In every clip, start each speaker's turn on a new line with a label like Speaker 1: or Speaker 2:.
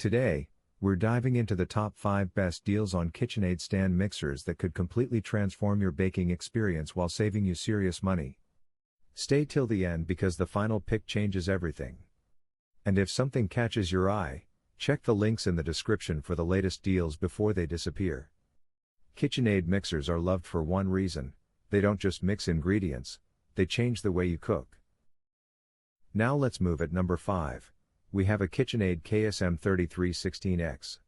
Speaker 1: Today, we're diving into the top 5 best deals on KitchenAid stand mixers that could completely transform your baking experience while saving you serious money. Stay till the end because the final pick changes everything. And if something catches your eye, check the links in the description for the latest deals before they disappear. KitchenAid mixers are loved for one reason: they don't just mix ingredients, they change the way you cook. Now let's move at number 5. We have a KitchenAid KSM3316X.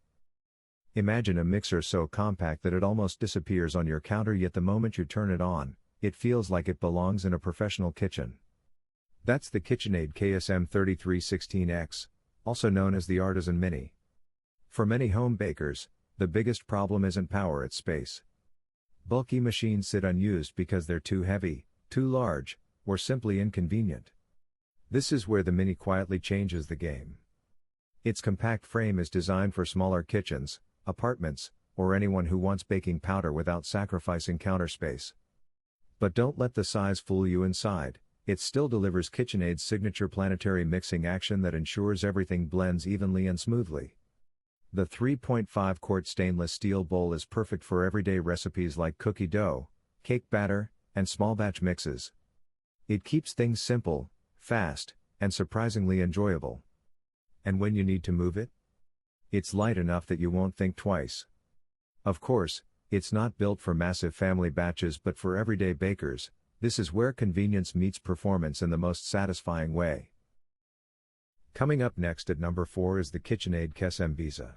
Speaker 1: Imagine a mixer so compact that it almost disappears on your counter, yet the moment you turn it on, it feels like it belongs in a professional kitchen. That's the KitchenAid KSM3316X, also known as the Artisan Mini. For many home bakers, the biggest problem isn't power, it's space. Bulky machines sit unused because they're too heavy, too large, or simply inconvenient. This is where the Mini quietly changes the game. Its compact frame is designed for smaller kitchens, apartments, or anyone who wants baking powder without sacrificing counter space. But don't let the size fool you. Inside, it still delivers KitchenAid's signature planetary mixing action that ensures everything blends evenly and smoothly. The 3.5 quart stainless steel bowl is perfect for everyday recipes like cookie dough, cake batter, and small batch mixes. It keeps things simple, fast, and surprisingly enjoyable. And when you need to move it, it's light enough that you won't think twice. Of course, it's not built for massive family batches, but for everyday bakers, this is where convenience meets performance in the most satisfying way. Coming up next at number 4 is the KitchenAid KSMVSA.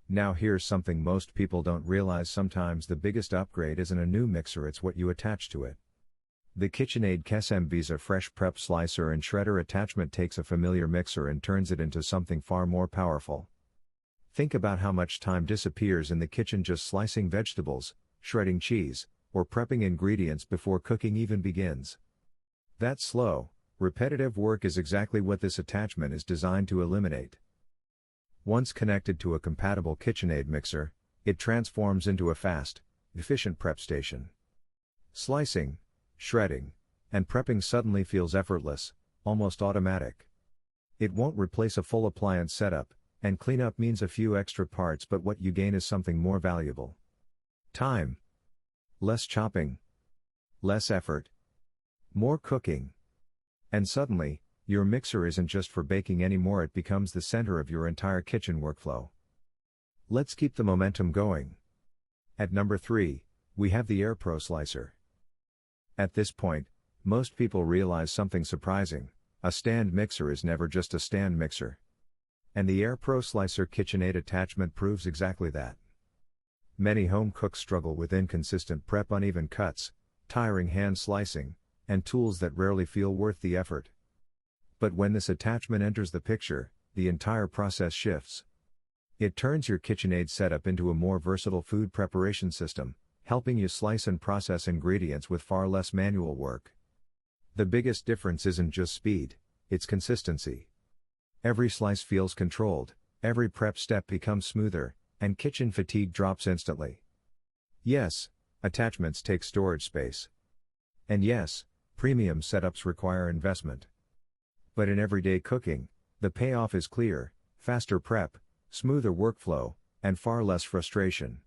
Speaker 1: Now here's something most people don't realize: sometimes the biggest upgrade isn't a new mixer, it's what you attach to it. The KitchenAid KSMVSA Fresh Prep Slicer and Shredder attachment takes a familiar mixer and turns it into something far more powerful. Think about how much time disappears in the kitchen just slicing vegetables, shredding cheese, or prepping ingredients before cooking even begins. That slow, repetitive work is exactly what this attachment is designed to eliminate. Once connected to a compatible KitchenAid mixer, it transforms into a fast, efficient prep station. Slicing, shredding, and prepping suddenly feels effortless, almost automatic. It won't replace a full appliance setup, and cleanup means a few extra parts, but what you gain is something more valuable. Time. Less chopping. Less effort. More cooking. And suddenly, your mixer isn't just for baking anymore, it becomes the center of your entire kitchen workflow. Let's keep the momentum going. At number 3, we have the Airpro Slicer. At this point, most people realize something surprising: a stand mixer is never just a stand mixer. And the Airpro Slicer KitchenAid attachment proves exactly that. Many home cooks struggle with inconsistent prep, uneven cuts, tiring hand slicing, and tools that rarely feel worth the effort. But when this attachment enters the picture, the entire process shifts. It turns your KitchenAid setup into a more versatile food preparation system, helping you slice and process ingredients with far less manual work. The biggest difference isn't just speed, it's consistency. Every slice feels controlled, every prep step becomes smoother, and kitchen fatigue drops instantly. Yes, attachments take storage space. And yes, premium setups require investment. But in everyday cooking, the payoff is clear: faster prep, smoother workflow, and far less frustration.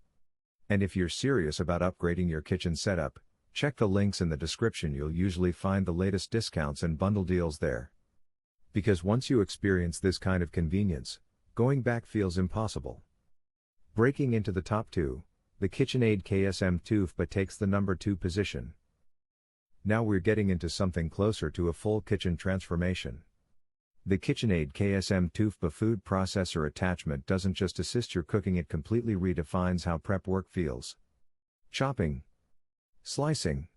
Speaker 1: And if you're serious about upgrading your kitchen setup, check the links in the description. You'll usually find the latest discounts and bundle deals there. Because once you experience this kind of convenience, going back feels impossible. Breaking into the top 2, the KitchenAid KSM2FPA takes the number 2 position. Now we're getting into something closer to a full kitchen transformation. The KitchenAid KSM2FPA food processor attachment doesn't just assist your cooking, it completely redefines how prep work feels. Chopping, slicing,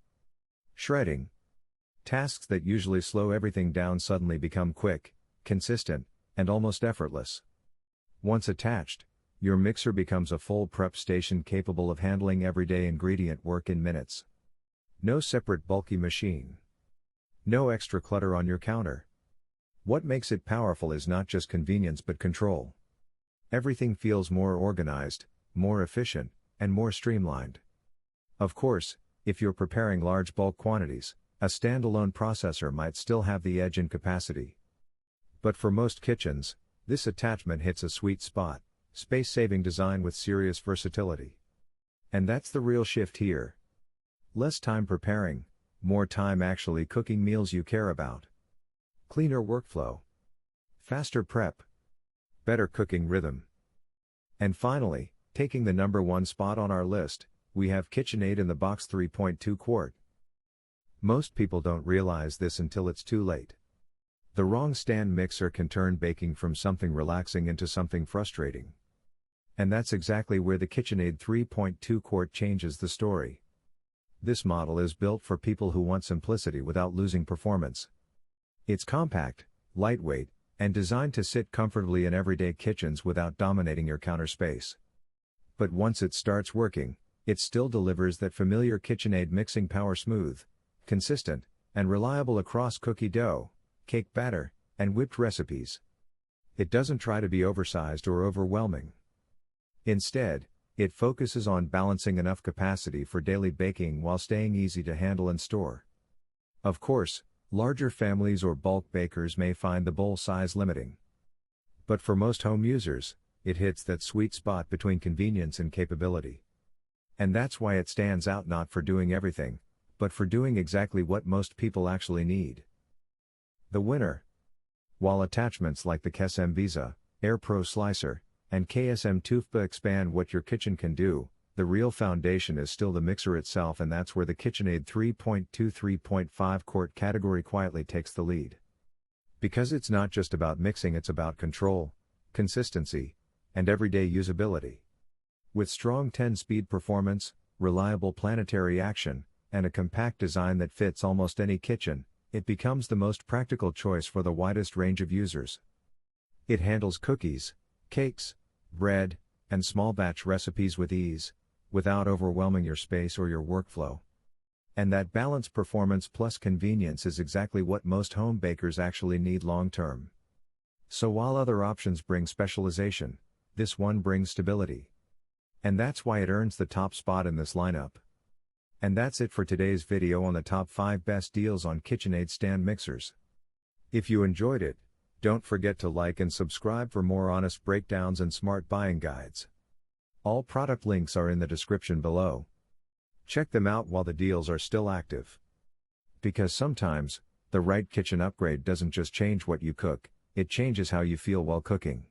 Speaker 1: shredding. Tasks that usually slow everything down suddenly become quick, consistent, and almost effortless. Once attached, your mixer becomes a full prep station capable of handling everyday ingredient work in minutes. No separate bulky machine. No extra clutter on your counter. What makes it powerful is not just convenience but control. Everything feels more organized, more efficient, and more streamlined. Of course, if you're preparing large bulk quantities, a standalone processor might still have the edge in capacity. But for most kitchens, This attachment hits a sweet spot, space-saving design with serious versatility. And that's the real shift here. Less time preparing, more time actually cooking meals you care about. Cleaner workflow. Faster prep. Better cooking rhythm. And finally, taking the #1 spot on our list, we have KitchenAid in the Box 3.2 Quart. Most people don't realize this until it's too late. The wrong stand mixer can turn baking from something relaxing into something frustrating. And that's exactly where the KitchenAid 3.2 Quart changes the story. This model is built for people who want simplicity without losing performance. It's compact, lightweight, and designed to sit comfortably in everyday kitchens without dominating your counter space. But once it starts working, it still delivers that familiar KitchenAid mixing power: smooth, consistent, and reliable across cookie dough, cake batter, and whipped recipes. It doesn't try to be oversized or overwhelming. Instead, it focuses on balancing enough capacity for daily baking while staying easy to handle and store. Of course, larger families or bulk bakers may find the bowl size limiting. But for most home users, it hits that sweet spot between convenience and capability. And that's why it stands out, not for doing everything, but for doing exactly what most people actually need. The winner. While attachments like the KSMVSA, Airpro Slicer, and KSM2FPA expand what your kitchen can do, the real foundation is still the mixer itself, and that's where the KitchenAid 3.2-3.5 Quart category quietly takes the lead. Because it's not just about mixing, it's about control, consistency, and everyday usability. With strong 10-speed performance, reliable planetary action, and a compact design that fits almost any kitchen, it becomes the most practical choice for the widest range of users. It handles cookies, cakes, bread, and small batch recipes with ease, without overwhelming your space or your workflow. And that balance, performance plus convenience, is exactly what most home bakers actually need long term. So while other options bring specialization, this one brings stability. And that's why it earns the top spot in this lineup. And that's it for today's video on the top 5 best deals on KitchenAid stand mixers. If you enjoyed it, don't forget to like and subscribe for more honest breakdowns and smart buying guides. All product links are in the description below. Check them out while the deals are still active. Because sometimes, the right kitchen upgrade doesn't just change what you cook, it changes how you feel while cooking.